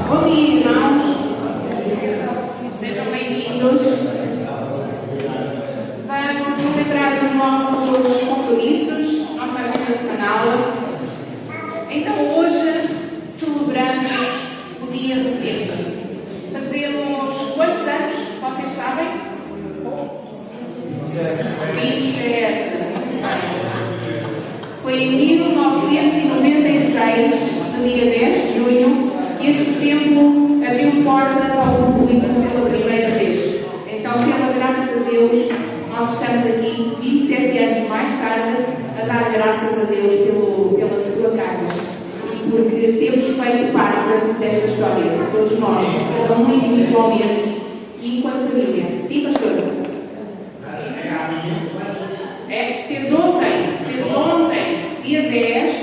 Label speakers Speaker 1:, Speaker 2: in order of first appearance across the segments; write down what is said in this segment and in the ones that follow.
Speaker 1: Bom dia, irmãos. Sejam bem-vindos. Vamos lembrar dos nossos compromissos, nossa agenda semanal. Então, hoje celebramos o Dia do Tempo. Fazemos quantos anos? Vocês sabem? 27. Foi em 1996, no dia 10 de junho, que este templo abriu portas ao público pela primeira vez. Então, pela graça de Deus, nós estamos aqui 27 anos mais tarde a dar graças a Deus pela sua casa. E porque temos feito parte desta história, todos nós, cada um individualmente e enquanto família. Sim, pastor? Fez ontem, dia 10,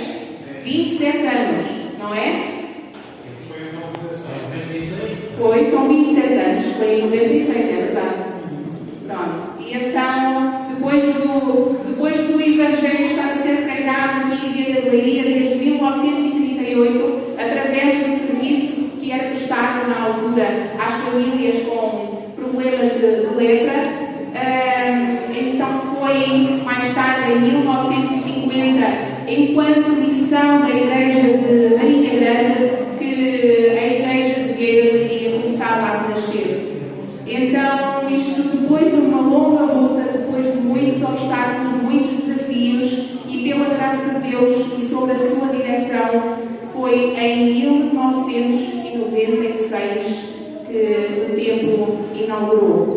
Speaker 1: 27 anos, não é? Foi, são 27 anos, foi em 96, é verdade. Pronto. E então, depois do Evangelho estar a ser pregado aqui em Via da Leiria desde 1938, através do serviço que era prestado na altura às famílias com problemas de lepra. Então foi mais tarde, em 1950, enquanto missão da Igreja de Marinha Grande, que a Igreja de Via da Leiria começava a nascer. Então, isto depois de uma longa luta, depois de muitos obstáculos, muitos desafios, e pela graça de Deus e sob a sua direção, foi em 1996 que o templo inaugurou.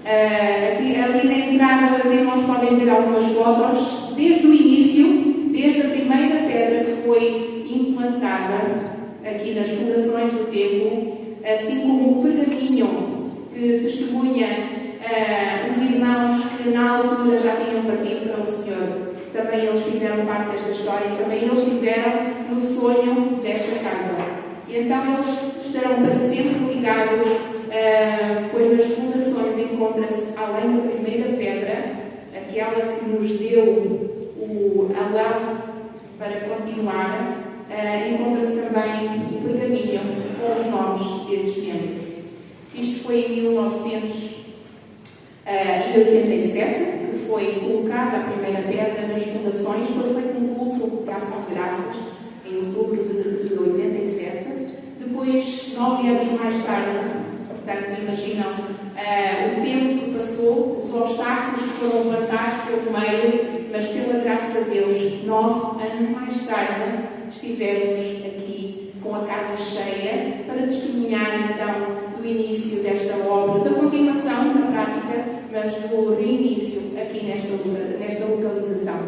Speaker 1: Ali na entrada, os irmãos podem ver algumas fotos, desde o início, desde a primeira pedra que foi implantada aqui nas fundações do templo, assim como o pergaminho que testemunha os irmãos que na altura já tinham partido para o Senhor. Também eles fizeram parte desta história, também eles estiveram no sonho desta casa. E então eles estarão para sempre ligados, pois nas fundações encontra-se, além da primeira pedra, aquela que nos deu o alão para continuar, encontra-se também o pergaminho com os nomes desses membros. Isto foi em 1987, que foi colocada a primeira pedra nas fundações, foi feito um culto de ação de graças, em outubro de 87. Depois, 9 anos mais tarde, portanto, imaginam o tempo que passou, os obstáculos que foram levantados pelo meio, mas pela graça de Deus, 9 anos mais tarde, estivemos aqui com a casa cheia para testemunhar então do início desta obra, da continuação na prática, mas do reinício aqui nesta localização.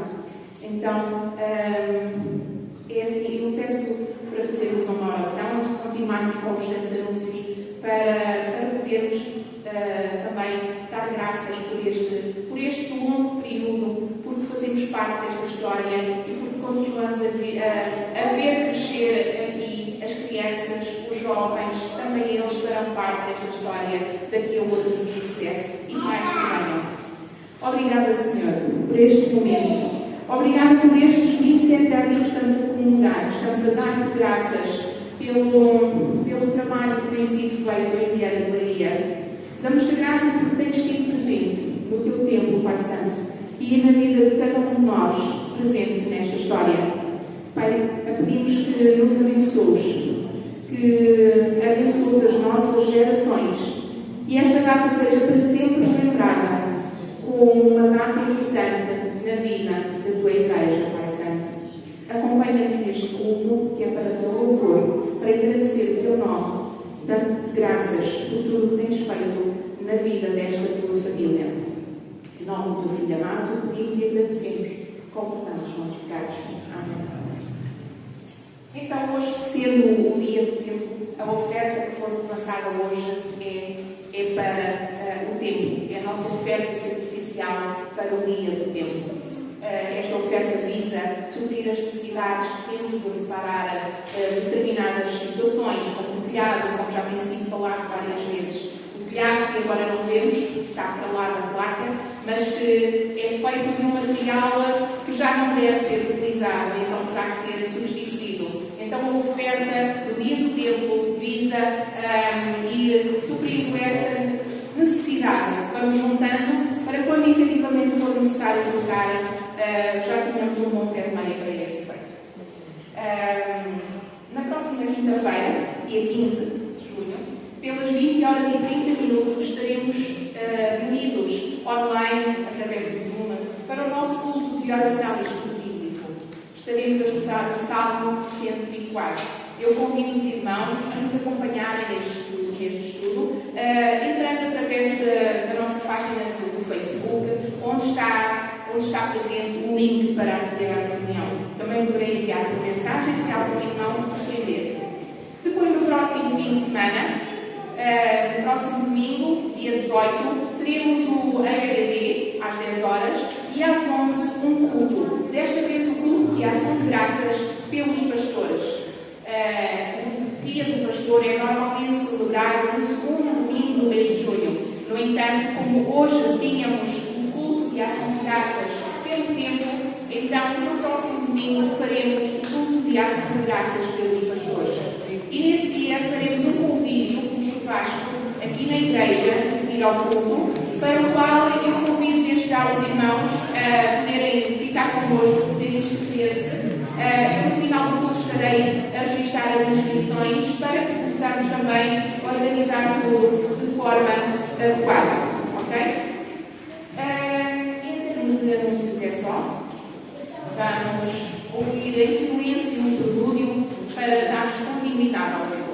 Speaker 1: Então, é assim, eu peço para fazermos uma oração antes de continuarmos com os restantes anúncios, para podermos também dar graças por este longo período, porque fazemos parte desta história e porque continuamos a ver crescer aqui as crianças, os jovens, também eles farão parte desta história daqui a outros 27 e mais também. Obrigada, Senhor, por este momento. Obrigada por estes 27 anos que estamos a comemorar. Estamos a dar-te graças pelo trabalho que tem sido feito em Via da Leiria. Damos-te graças porque tens sido presente no teu tempo, Pai Santo, e na vida de cada um de nós presente nesta história. Pai, pedimos que nos abençoes, que abençoes as nossas gerações e esta data seja para sempre lembrada como uma data importante na vida da tua Igreja, Pai Santo. Acompanha-nos neste culto, que é para o teu louvor, para agradecer o teu nome, dando-te graças por tudo que tens feito na vida desta tua família. Em nome do teu Filho amado, pedimos e agradecemos, completamos os nossos pecados. Amém. Então, hoje, sendo o dia do tempo, a oferta que foi levantada hoje é para o tempo, é a nossa oferta sacrificial para o dia do tempo. Esta oferta visa suprir as necessidades que temos de reparar determinadas situações, como o telhado, como já tem sido falado várias vezes. O telhado que agora não vemos, está para lá da placa, mas que é feito de um material que já não deve ser utilizado, então terá que ser substituído. Então a oferta do dia do templo visa ir suprindo essa necessidade. Vamos juntando para quando efetivamente for necessário colocar, já tenhamos um bom pé de meia para esse efeito. Na próxima quinta-feira, dia 15 de junho, pelas 20 horas e 30 minutos, estaremos reunidos online, através do Zoom, para o nosso culto de oração e estudo bíblico. Estaremos a estudar o Salmo 104. Eu convido os irmãos a nos acompanharem neste estudo, entrando através da nossa página do Facebook, onde está presente um link para aceder à reunião. Também poderei enviar por mensagem se algum irmão pretender. Depois, no próximo fim de semana, no próximo domingo, dia 18, teremos o HDD às 10 horas e às 11 um culto. Desta vez o culto de ação de graças pelos pastores. O dia do pastor é normalmente celebrado no segundo domingo do mês de junho. No entanto, como hoje tínhamos um culto de ação de graças pelo tempo, então no próximo domingo faremos o culto de ação de graças pelos pastores. E nesse dia faremos um convívio, um churrasco, aqui na igreja, a seguir ao culto, para o qual eu convido desde já os irmãos a poderem ficar connosco, poderem inscrever-se. No final do culto estarei a registrar as inscrições para que possamos também organizar tudo de forma adequada. Ok? Em termos de anúncios é só. Vamos ouvir em silêncio um prelúdio para darmos continuidade ao louvor.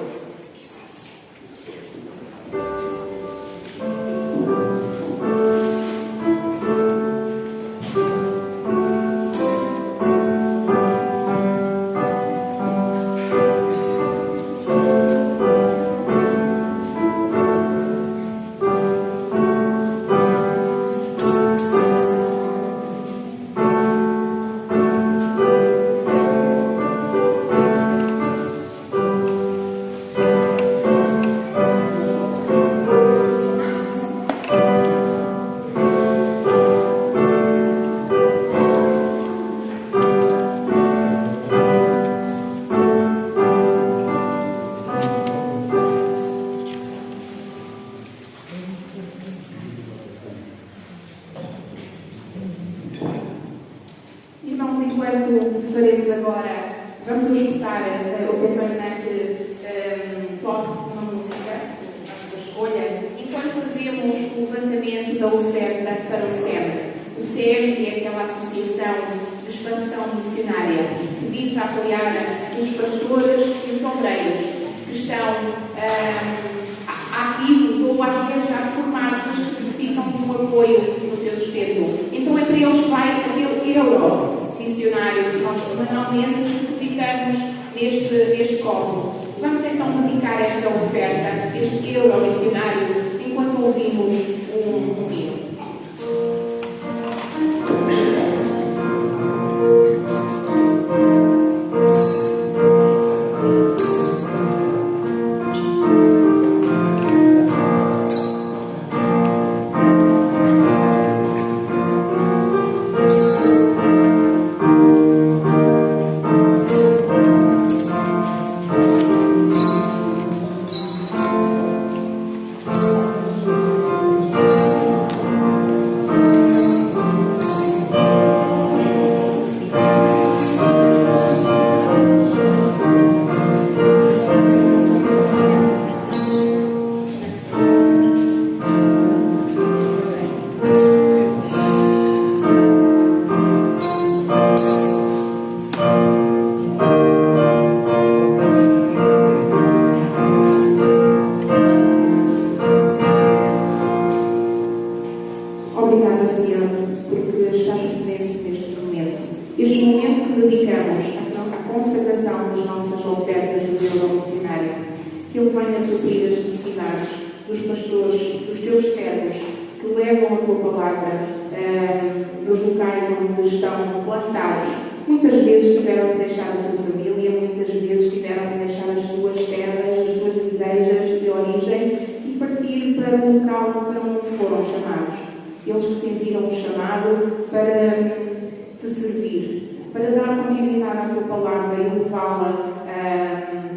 Speaker 1: Para dar continuidade à tua palavra e levá-la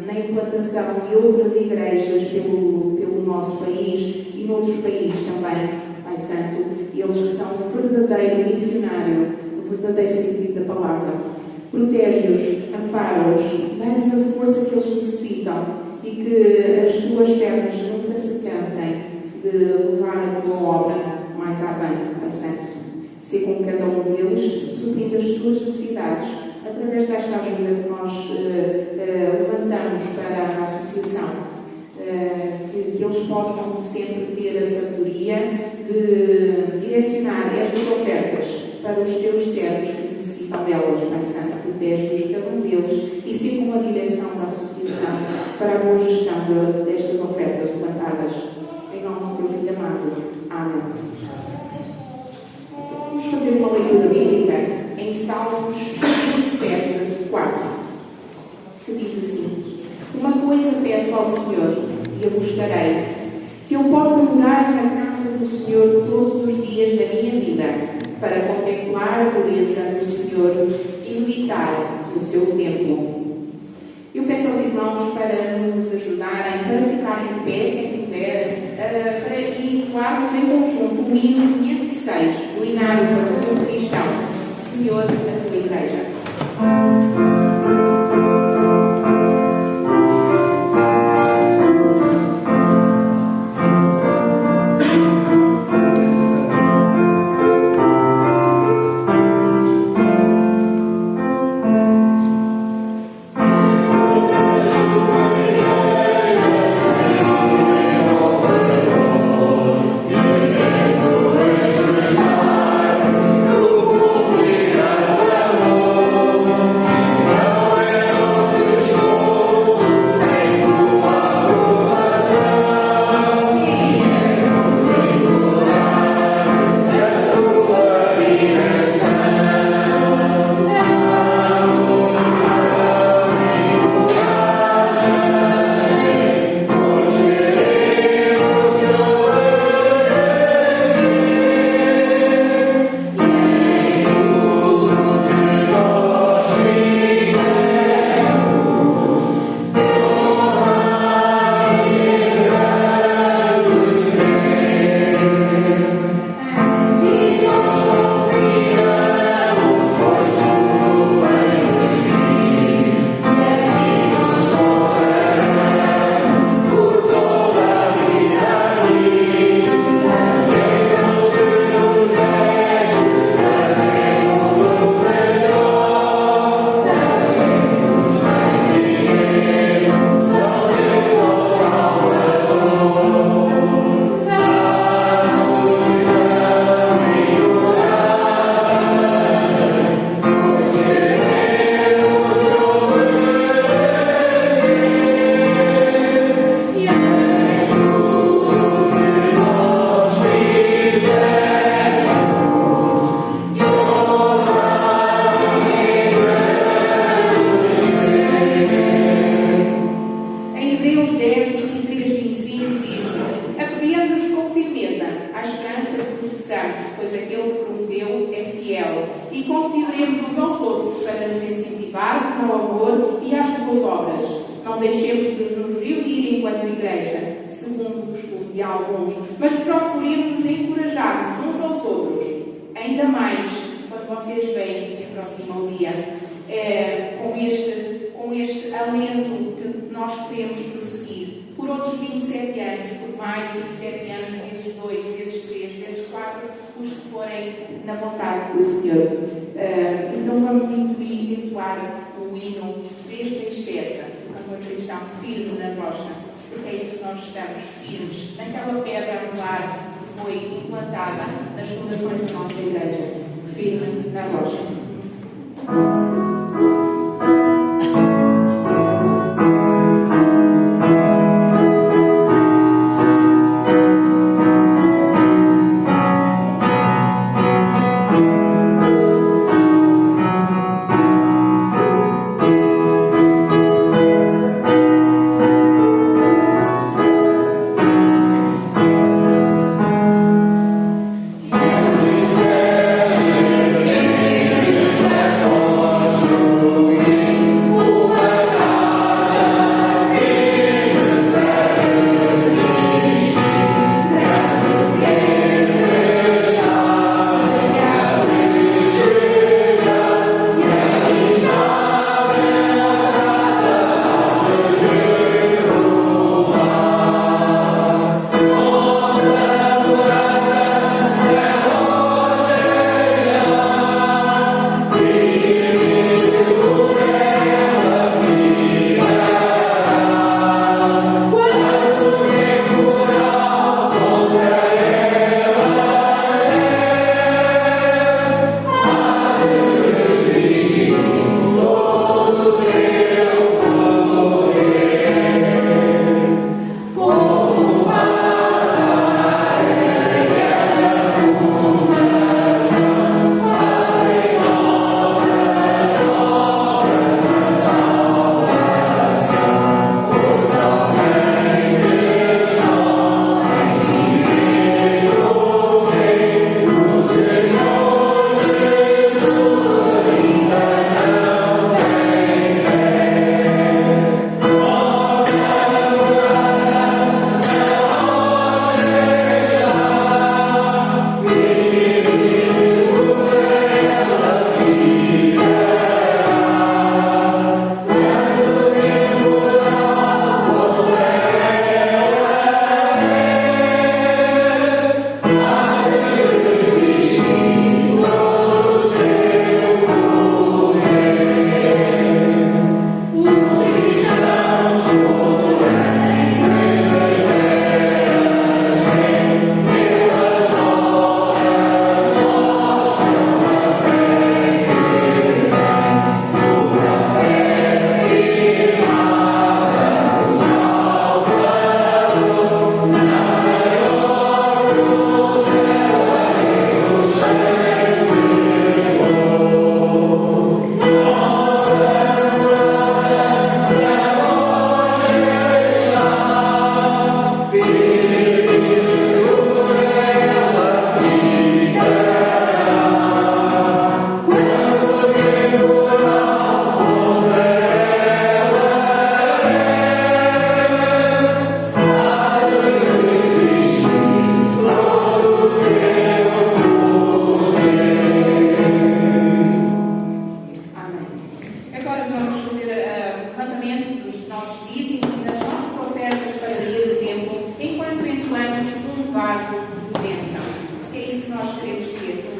Speaker 1: na implantação de outras igrejas pelo nosso país e noutros países também, Pai Santo, eles que são um verdadeiro missionário, no verdadeiro sentido da palavra. Protege-os, ampara-os, dá-lhes a força que eles necessitam e que as suas pernas nunca se cansem de levar a tua obra mais avante, Pai Santo. Ser com cada um deles, suprindo as suas necessidades, através desta ajuda que nós levantamos para a associação, que eles possam sempre ter a sabedoria de direcionar estas ofertas para os teus servos que necessitam delas, Pai Santo. Protege-os, cada um deles, e ser com a direção da associação para a boa gestão destas ofertas levantadas. Em nome do teu Filho amado. Amém. Vamos fazer uma leitura bíblica em Salmos 27, 4, que diz assim: Uma coisa peço ao Senhor, e a buscarei, que eu possa morar na casa do Senhor todos os dias da minha vida, para contemplar a beleza do Senhor e meditar no seu templo. Eu peço aos irmãos para nos ajudarem, para ficarem de pé, quem puder, para entoarmos em conjunto o hino 506, o hinário para o povo cristão, Senhor, a tua igreja. Então vamos entoar o hino 367, o cantor cristão firme na rocha, porque é isso que nós estamos firmes, naquela pedra angular que foi implantada nas fundações da nossa igreja, firme na rocha.
Speaker 2: Yes.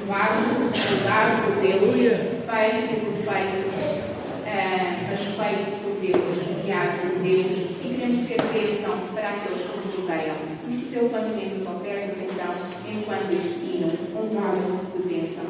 Speaker 1: vaso por Deus, feito e perfeito, mas feito por Deus, enviado por Deus, e queremos ser bênção para aqueles que nos rodeiam. Vamos fazer o levantamento das ofertas, então, enquanto este hino, um vaso de bênção.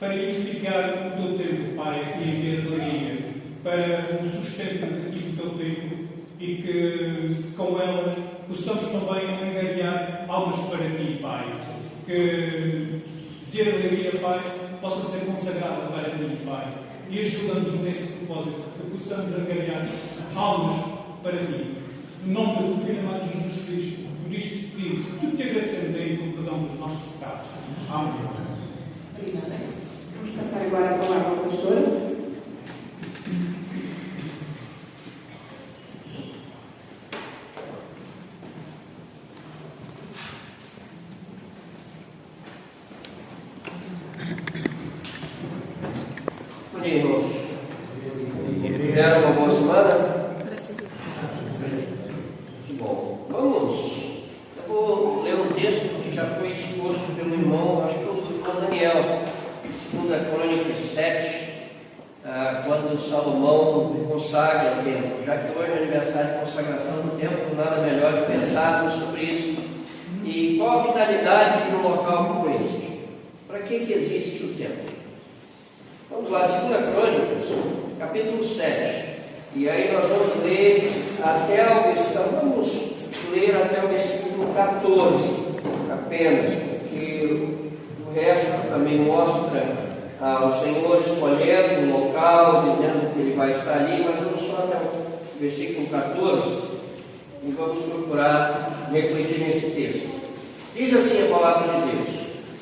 Speaker 2: para edificar o teu tempo, Pai, aqui em Via de Leiria, para o sustento aqui do teu tempo e que com elas possamos também angariar almas para ti, Pai. Que Via de Leiria, Pai, possa ser consagrada para ti, Pai. E ajuda-nos nesse propósito, que possamos angariar almas para ti. Em nome do Filho amado Jesus Cristo, por isto que te agradecemos aí pelo perdão dos nossos pecados. Amém.
Speaker 1: Obrigada. Vamos passar agora a palavra ao pastor.
Speaker 3: Tiveram uma boa semana? Bom, vamos. Eu vou ler um texto que já foi exposto pelo irmão, acho que foi o irmão Daniel, 2 Crônicas 7, quando Salomão consagra o templo. Já que hoje é aniversário de consagração do templo, nada melhor que pensarmos sobre isso. E qual a finalidade de um local como este? Para que existe o templo? Vamos lá, 2 Crônicas, capítulo 7. E aí nós vamos ler até o versículo 14, apenas, porque o resto também mostra o Senhor escolhendo um local, dizendo que Ele vai estar ali, mas vamos só até o versículo 14 e vamos procurar refletir nesse texto. Diz assim a palavra de Deus: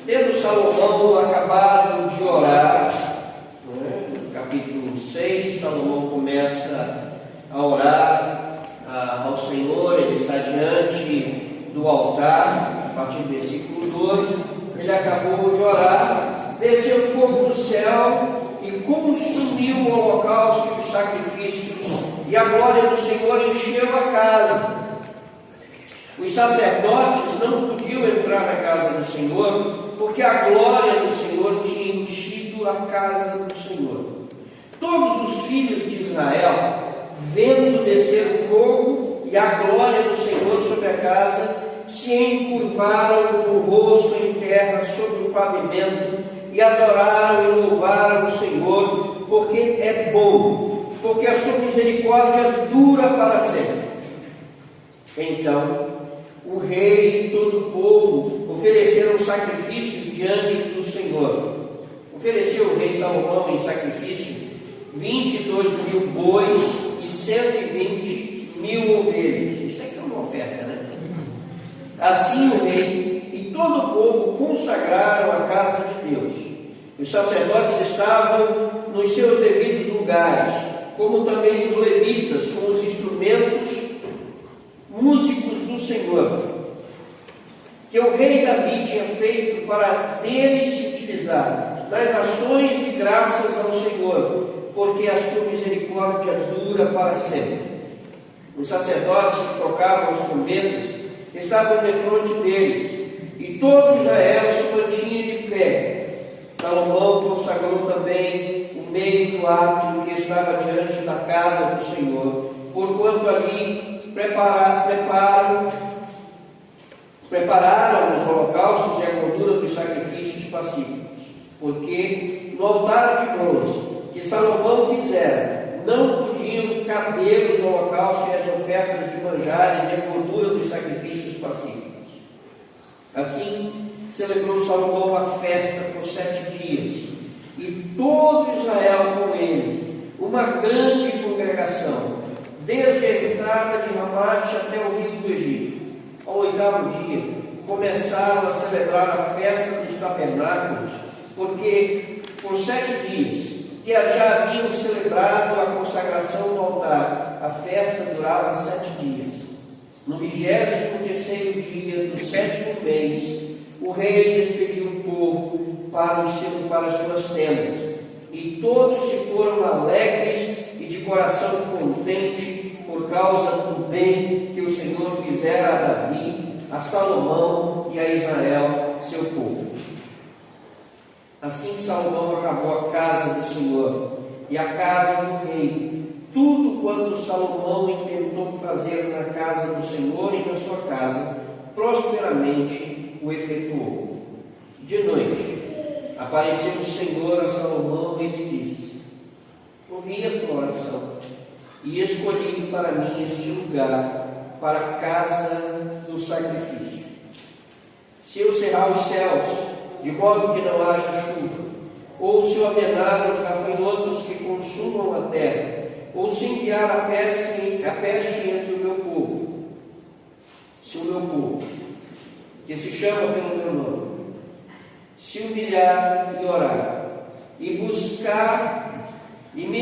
Speaker 3: tendo Salomão acabado de orar, capítulo 6, Salomão começa a orar ao Senhor, ele está diante do altar, a partir do versículo 12, ele acabou de orar, desceu fogo do céu e consumiu o holocausto e os sacrifícios, e a glória do Senhor encheu a casa. Os sacerdotes não podiam entrar na casa do Senhor, porque a glória do Senhor tinha enchido a casa do Senhor. Todos os filhos de Israel, vendo descer o fogo e a glória do Senhor sobre a casa, se encurvaram com o rosto em terra sobre o pavimento e adoraram e louvaram o Senhor, porque é bom, porque a sua misericórdia dura para sempre. Então o rei e todo o povo ofereceram sacrifícios diante do Senhor. Ofereceu o rei Salomão em sacrifício 22.000 bois e 120.000 ovelhas. Isso aqui é uma oferta, né? Assim o rei e todo o povo consagraram a casa de Deus. Os sacerdotes estavam nos seus devidos lugares, como também os levitas com os instrumentos músicos do Senhor, que o rei Davi tinha feito para dele se utilizar nas ações de graças ao Senhor, porque a sua misericórdia dura para sempre. Os sacerdotes que tocavam os trombetas estavam defronte deles, e todo Israel se mantinha de pé. Salomão consagrou também o meio do átrio que estava diante da casa do Senhor, porquanto ali prepararam os holocaustos e a gordura dos sacrifícios pacíficos, porque no altar de bronze que Salomão fizera, não podiam caber os holocaustos e as ofertas de manjares e a gordura dos sacrifícios pacíficos. Assim, celebrou Salomão uma festa por 7 dias, e todo Israel com ele, uma grande congregação, desde a entrada de Ramate até o rio do Egito. Ao 8º dia, começaram a celebrar a festa dos tabernáculos, porque por 7 dias que já haviam celebrado a consagração do altar, a festa durava 7 dias. No 23º dia do 7º mês, o rei despediu o povo para as suas tendas, e todos se foram alegres e de coração contente por causa do bem que o Senhor fizera a Davi, a Salomão e a Israel, seu povo. Assim Salomão acabou a casa do Senhor e a casa do rei. Tudo quanto Salomão intentou fazer na casa do Senhor e na sua casa, prosperamente o efetuou. De noite, apareceu o Senhor a Salomão e lhe disse: ouvi a tua oração e escolhi para mim este lugar, para a casa do sacrifício. Se eu cerrar os céus, de modo que não haja chuva, ou se ordenar aos gafanhotos que consumam a terra, ou se enviar a peste entre o meu povo, se o meu povo, que se chama pelo meu nome, se humilhar e orar, e me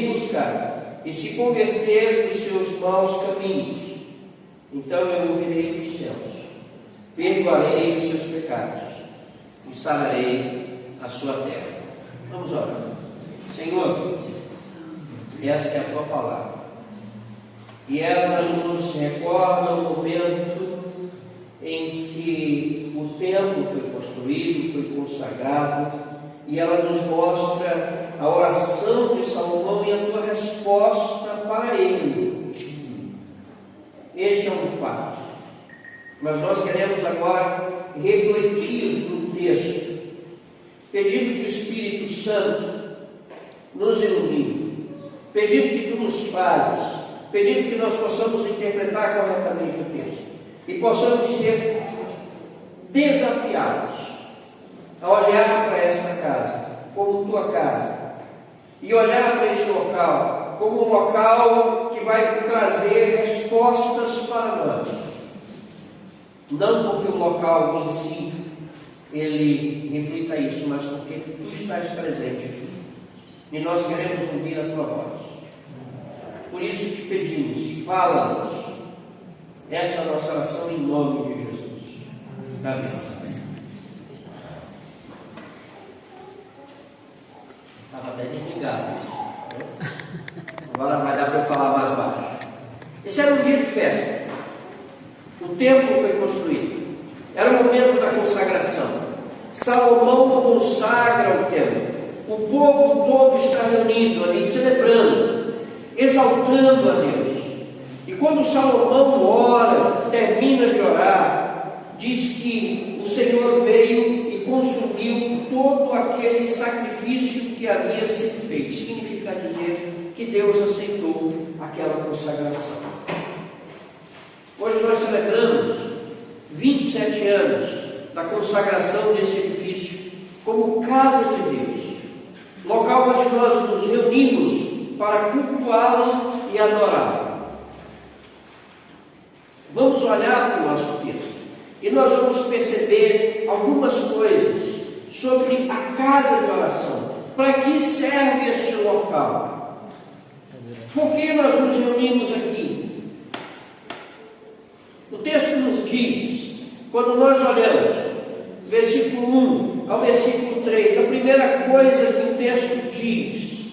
Speaker 3: buscar, e se converter dos seus maus caminhos, então eu ouvirei dos céus, perdoarei os seus pecados e sararei a sua terra. Vamos orar. Senhor, essa é a tua palavra, e ela nos recorda o momento em que o templo foi construído, foi consagrado, e ela nos mostra a oração de Salomão e a tua resposta para ele. Este é um fato, mas nós queremos agora refletir no texto, pedindo que o Espírito Santo nos ilumine, pedindo que tu nos fales, pedindo que nós possamos interpretar corretamente o texto e possamos ser desafiados a olhar para esta casa como tua casa e olhar para este local como um local que vai trazer respostas para nós, não porque o local em si ele reflita isso, mas porque tu estás presente aqui e nós queremos ouvir a tua voz. Por isso te pedimos, fala-nos. Essa é a nossa oração em nome de Jesus. Amém. Estava até desligado. Agora vai dar para eu falar mais baixo. Esse era um dia de festa. O templo foi construído. Era o momento da consagração. Salomão consagra o templo. O povo todo está reunido ali, celebrando, exaltando a Deus. E quando Salomão ora, termina de orar, diz que o Senhor veio e consumiu todo aquele sacrifício que havia sido feito. Significa dizer que Deus aceitou aquela consagração. Hoje nós celebramos 27 anos da consagração desse edifício como casa de Deus, local onde nós nos reunimos para cultuá-lo e adorá-lo. Vamos olhar para o nosso texto e nós vamos perceber algumas coisas sobre a casa de oração. Para que serve este local? Por que nós nos reunimos aqui? O texto nos diz, quando nós olhamos, versículo 1 ao versículo 3, a primeira coisa que o texto diz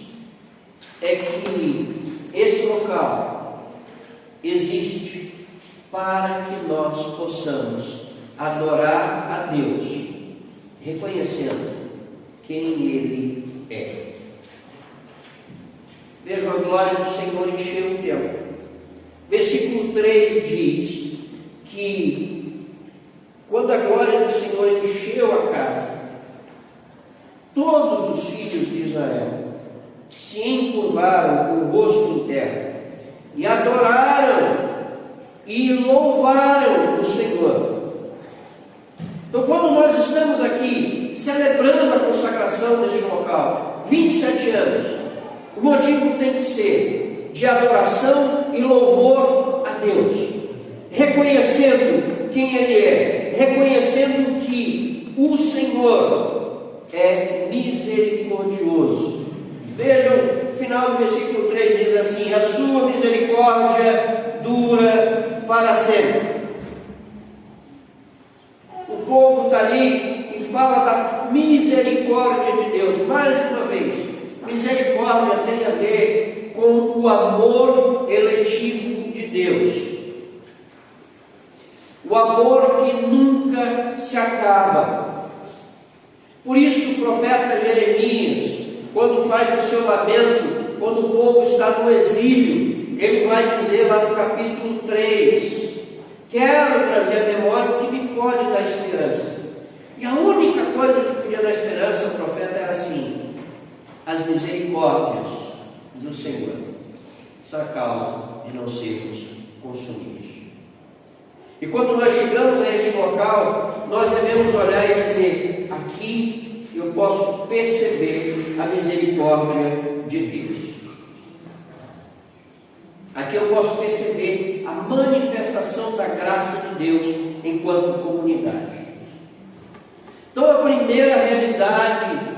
Speaker 3: é que esse local existe para que nós possamos adorar a Deus, reconhecendo quem Ele é. Vejam, a glória do Senhor encheu o templo. Versículo 3 diz que quando a glória do Senhor encheu a casa, todos os filhos de Israel se encurvaram com o rosto em terra e adoraram e louvaram o Senhor. Então, quando nós estamos aqui celebrando a consagração deste local, 27 anos, o motivo tem que ser de adoração e louvor a Deus, reconhecendo quem Ele é, reconhecendo que o Senhor é misericordioso. Vejam, o final do versículo 3 diz assim: a sua misericórdia dura para sempre. O povo está ali e fala da misericórdia de Deus. Mais uma vez, misericórdia tem a ver com o amor eletivo de Deus, o amor que nunca se acaba. Por isso o profeta Jeremias, quando faz o seu lamento, quando o povo está no exílio, ele vai dizer lá no capítulo 3: quero trazer à memória o que me pode dar esperança. E a única coisa que podia dar esperança ao profeta era as misericórdias do Senhor. Essa é a causa de não sermos consumidos. E quando nós chegamos a esse local, nós devemos olhar e dizer: aqui eu posso perceber a misericórdia de Deus. Aqui eu posso perceber a manifestação da graça de Deus enquanto comunidade. Então, a primeira realidade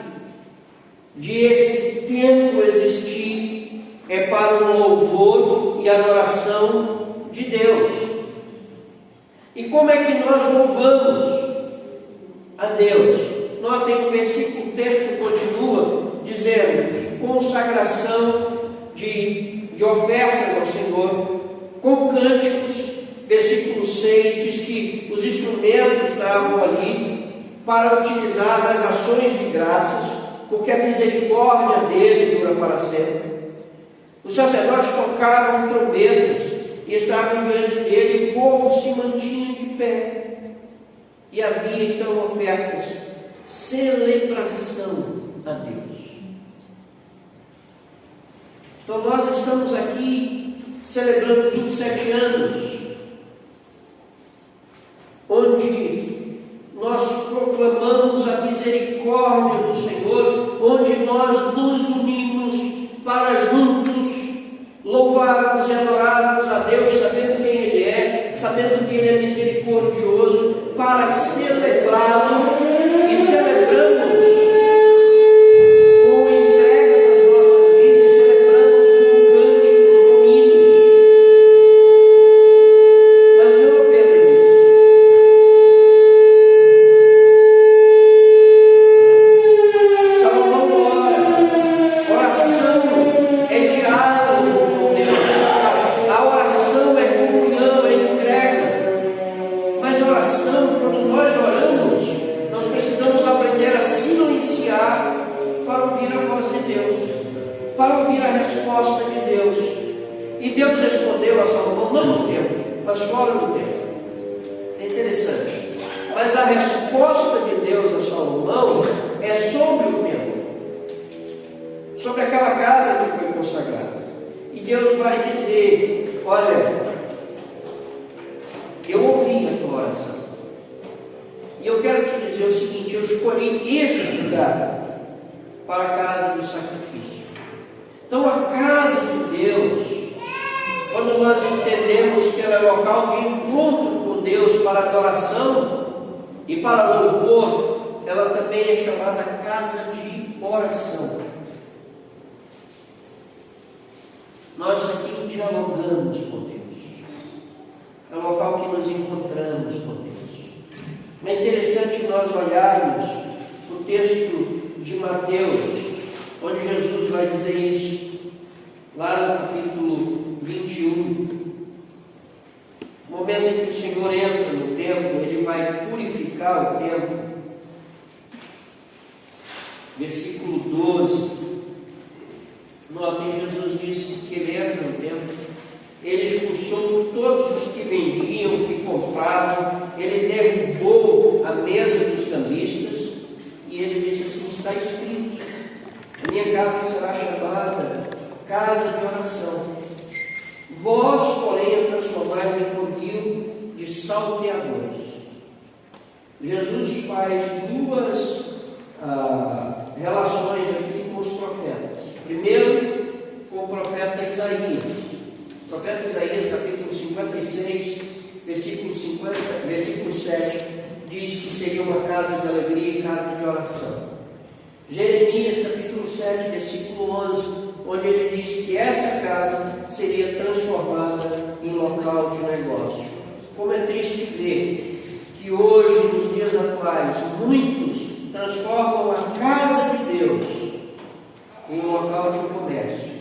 Speaker 3: de esse templo existir é para o louvor e adoração de Deus. E como é que nós louvamos a Deus? Notem o versículo, o texto continua dizendo: consagração de ofertas ao Senhor, com cânticos. Versículo 6 diz que os instrumentos estavam ali para utilizar nas ações de graças, porque a misericórdia dele dura para sempre. Os sacerdotes tocavam trombetas e estavam diante dele, e o povo se mantinha de pé. E havia então ofertas, celebração a Deus. Então nós estamos aqui celebrando 27 anos, onde nós proclamamos a misericórdia do Senhor, onde nós nos unimos para juntos louvarmos e adorarmos a Deus, sabendo quem Ele é, sabendo que Ele é misericordioso, para celebrá-lo, e celebramos com entrega das nossas vidas, celebramos com cânticos, com hinos. Mas não apenas isso. Salomão ora, oração é diálogo com Deus, a oração é comunhão, é entrega. Mas a oração, quando nós oramos, nós precisamos aprender a silenciar para ouvir a voz de Deus, para ouvir a resposta de Deus. E Deus respondeu a Salomão, não no templo, mas fora do templo. É interessante. Mas a resposta de Deus a Salomão é sobre o templo, sobre aquela casa que foi consagrada. E Deus vai dizer: olha, eu ouvi a tua oração, e eu quero te dizer o seguinte: eu escolhi este lugar para a casa do sacrifício. Então, a casa de Deus, quando nós entendemos que ela é local de encontro com Deus para adoração e para louvor, ela também é chamada casa de oração. Nós aqui dialogamos com Deus. É o local que nos encontramos com Deus. É interessante nós olharmos o texto de Mateus, onde Jesus vai dizer isso, lá no capítulo 21. No momento em que o Senhor entra no templo, Ele vai purificar o templo. Versículo 12. Notem, Jesus disse que Ele entra no templo, Ele expulsou todos os que vendiam, que compravam, Ele derrubou a mesa dos cambistas, e Ele disse assim: está escrito, a minha casa será chamada casa de oração. Vós, porém, a transformais em covil de salteadores. Jesus faz duas relações aqui com os profetas. Primeiro, com o profeta Isaías. O profeta Isaías, capítulo 56, versículo 7, diz que seria uma casa de alegria e casa de oração. Jeremias, capítulo 7, versículo 11, onde ele diz que essa casa seria transformada em local de negócio. Como é triste ver que hoje, nos dias atuais, muitos transformam a casa de Deus em local de comércio,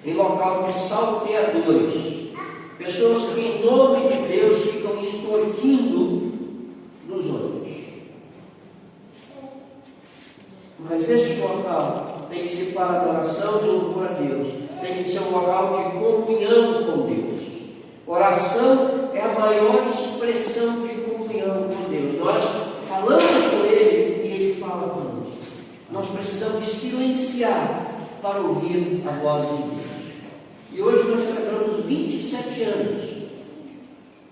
Speaker 3: em local de salteadores, pessoas que em nome de Deus ficam extorquindo dos outros. Mas esse local tem que ser para adoração e louvor a Deus, tem que ser um local de comunhão com Deus. Oração é a maior expressão de comunhão com Deus. Nós falamos com Ele e Ele fala conosco. Nós nós precisamos silenciar para ouvir a voz de Deus. E hoje nós celebramos 27 anos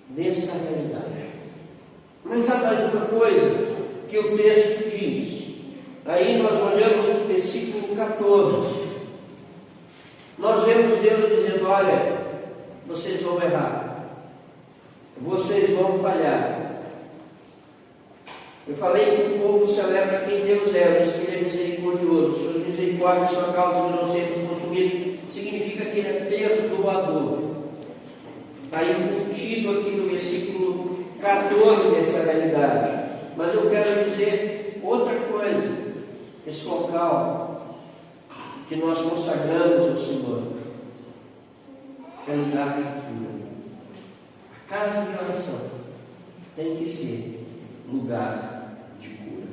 Speaker 3: dessa realidade. Mas há mais uma coisa que o texto diz. Aí nós olhamos para o versículo 14. Nós vemos Deus dizendo: olha, vocês vão errar, vocês vão falhar. Eu falei que o povo celebra quem Deus é, mas que Ele é misericordioso. Suas misericórdias são a causa de não sermos consumidos. Significa que Ele é perdoador. Está embutido aqui no versículo 14 essa realidade. Mas eu quero dizer outra coisa. Esse local que nós consagramos ao Senhor é lugar de cura. A casa de oração tem que ser lugar de cura.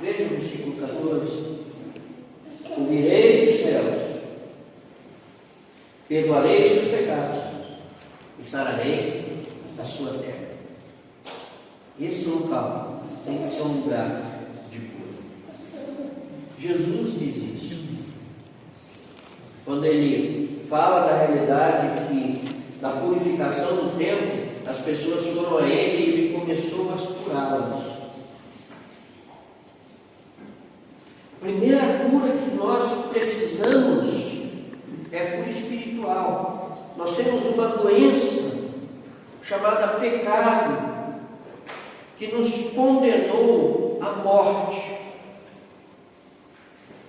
Speaker 3: Veja o versículo 14. Ouvirei dos céus, perdoarei os seus pecados e sararei a sua terra. Esse local tem que ser um lugar de cura. Jesus diz isso. Quando Ele fala da realidade da purificação do templo, as pessoas foram a Ele e Ele começou a curá-las. A primeira cura que nós precisamos é cura espiritual. Nós temos uma doença chamada pecado, que nos condenou à morte.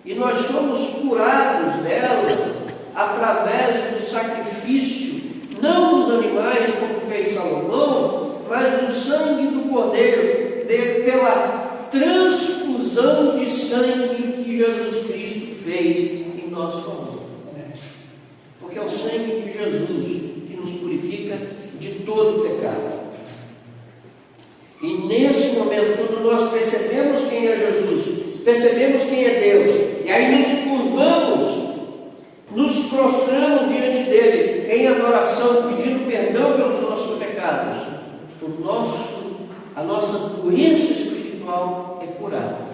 Speaker 3: E nós somos curados dela através do sacrifício, não dos animais, como fez Salomão, mas do sangue do Cordeiro, pela transfusão de sangue que Jesus Cristo fez em nosso favor. Porque é o sangue de Jesus que nos purifica de todo pecado. E nesse momento, quando nós percebemos quem é Jesus, percebemos quem é Deus, e aí nos curvamos, nos prostramos diante dele em adoração, pedindo perdão pelos nossos pecados, a nossa doença espiritual é curada.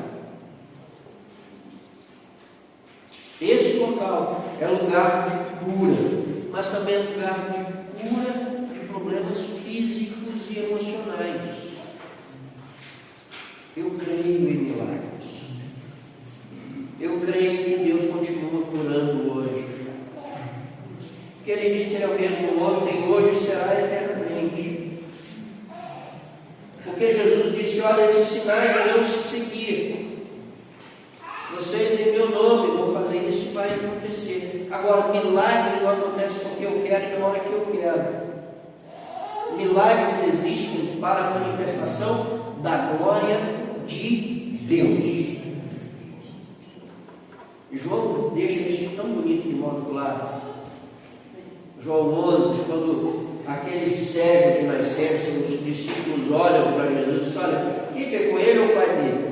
Speaker 3: Esse local é lugar de cura, mas também é lugar de cura de problemas físicos e emocionais. Eu creio em milagres. Eu creio que Deus continua curando hoje. Porque Ele diz que Ele é o mesmo ontem, hoje e será eternamente. Porque Jesus disse: olha, esses sinais irão se seguir. Vocês em meu nome vão fazer isso e vai acontecer. Agora, milagre não acontece porque eu quero e na hora que eu quero. Milagres existem para a manifestação da glória de Deus. João deixa isso tão bonito de modo claro. João 11, quando aquele cego de nascença, os discípulos olham para Jesus e dizem: olha, quem pegou ele ou o pai dele?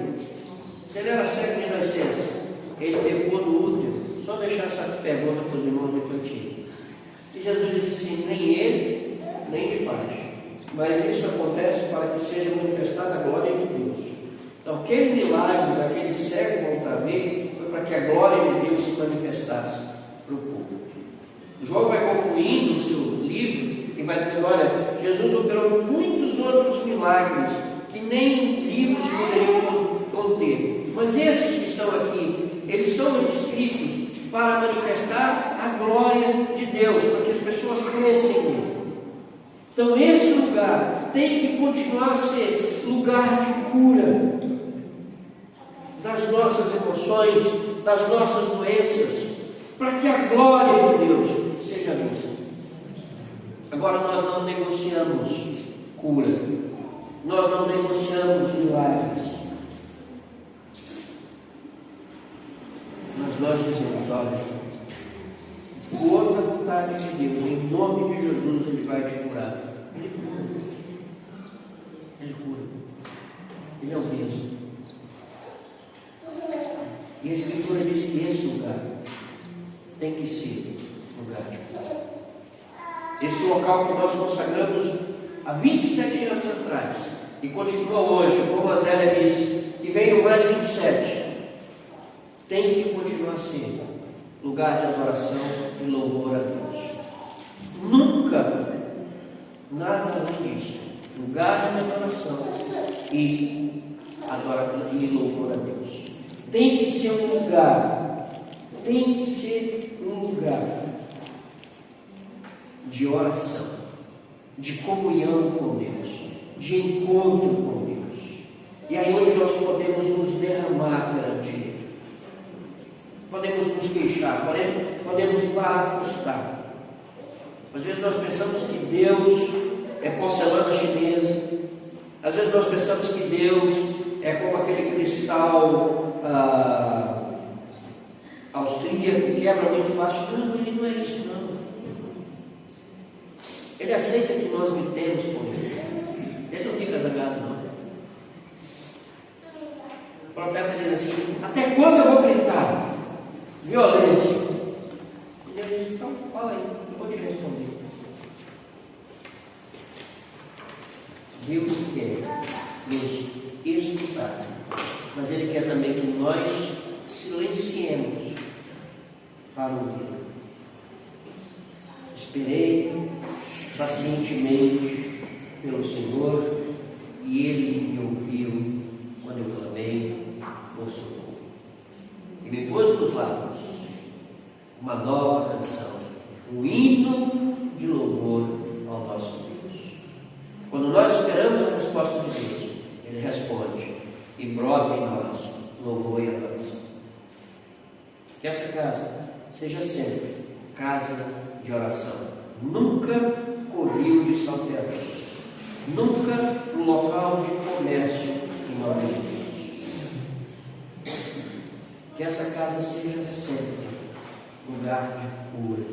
Speaker 3: Se ele era cego de nascença, ele pegou no útero. Só deixar essa pergunta para os irmãos infantis. E Jesus disse assim: nem ele, nem os pais. Mas isso acontece para que seja manifestada a glória de Deus. Então, aquele milagre daquele cego voltar a ver foi para que a glória de Deus se manifestasse para o povo. João vai concluindo o seu livro e vai dizendo: olha, Jesus operou muitos outros milagres que nem livros poderiam conter. Mas esses que estão aqui, eles são escritos para manifestar a glória de Deus, para que as pessoas cresçam nele. Então esse lugar tem que continuar a ser lugar de cura das nossas emoções, das nossas doenças, para que a glória de Deus seja vista. Agora nós não negociamos cura, nós não negociamos milagres, mas nós dizemos: olha, for da vontade de Deus, em nome de Jesus, Ele vai te curar. Ele cura. Ele cura. Ele é o mesmo. E a Escritura diz que esse lugar tem que ser lugar de cura. Esse local que nós consagramos há 27 anos atrás e continua hoje, como a Zélia disse, que veio mais 27. Tem que continuar sendo lugar de adoração e louvor a Deus. Nunca, nada além disso. Lugar de adoração e louvor a Deus. Tem que ser um lugar, de oração, de comunhão com Deus, de encontro com Deus. E aí onde nós podemos nos derramar perante Ele. Podemos nos queixar, podemos parafustar. Às vezes nós pensamos que Deus é porcelana chinesa. Às vezes nós pensamos que Deus é como aquele cristal austríaco que quebra muito fácil. Não, Ele não é isso, não. Ele aceita que nós gritemos com Ele. Ele não fica zangado, não. O profeta diz assim: até quando eu vou gritar? Violência. E Deus diz: então fala aí, eu vou te responder. Deus quer nos escutar, mas Ele quer também que nós silenciemos para ouvir. Esperei pacientemente pelo Senhor e Ele me ouviu quando eu clamei por socorro. E me pôs nos lábios uma nova canção, um hino de louvor ao nosso Deus. Quando nós esperamos a resposta de Deus, Ele responde e brota em nós louvor e adoração. Que essa casa seja sempre casa de oração, nunca covil de salteadores, nunca um local de comércio em nome de Deus. Que essa casa seja sempre lugar de cura,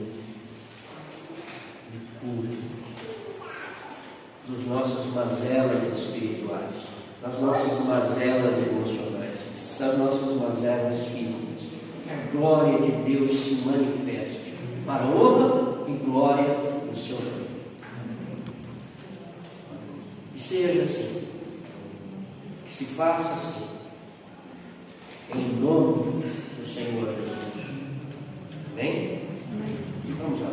Speaker 3: dos nossas mazelas espirituais, das nossas mazelas emocionais, das nossas mazelas físicas. Que a glória de Deus se manifeste para a honra e glória do Seu nome. Que seja assim, que se faça assim, em nome do Senhor Jesus. Amém? Vamos lá.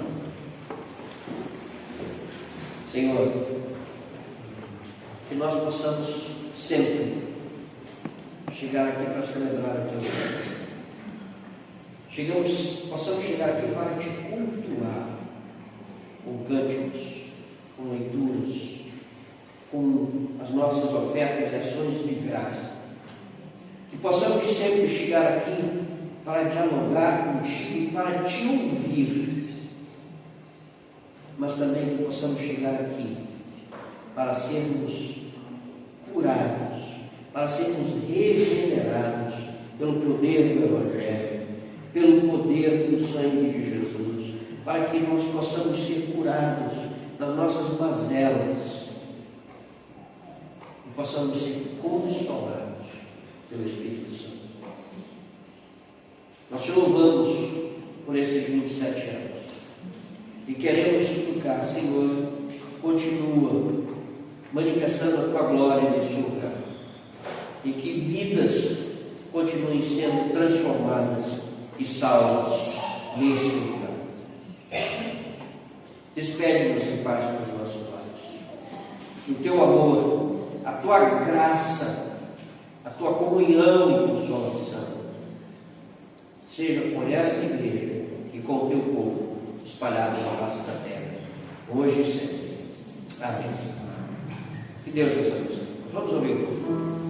Speaker 3: Senhor, que nós possamos sempre chegar aqui para celebrar o Teu nome. Possamos chegar aqui para Te cultuar com cânticos, com leituras, com as nossas ofertas e ações de graça. Que possamos sempre chegar aqui para dialogar contigo e para Te ouvir, mas também que possamos chegar aqui para sermos curados, para sermos regenerados pelo poder do Evangelho, pelo poder do sangue de Jesus, para que nós possamos ser curados das nossas mazelas e possamos ser consolados pelo Espírito Santo. Nós Te louvamos por esses 27 anos e queremos suplicar: Senhor, continua manifestando a Tua glória neste lugar e que vidas continuem sendo transformadas e salvas neste lugar. Despede-nos em paz para os nossos lares. Que o Teu amor, a Tua graça, a Tua comunhão e consolação seja por esta igreja e com o Teu povo espalhado na face da terra, hoje e sempre. Amém. Que Deus nos abençoe. Vamos ouvir o povo.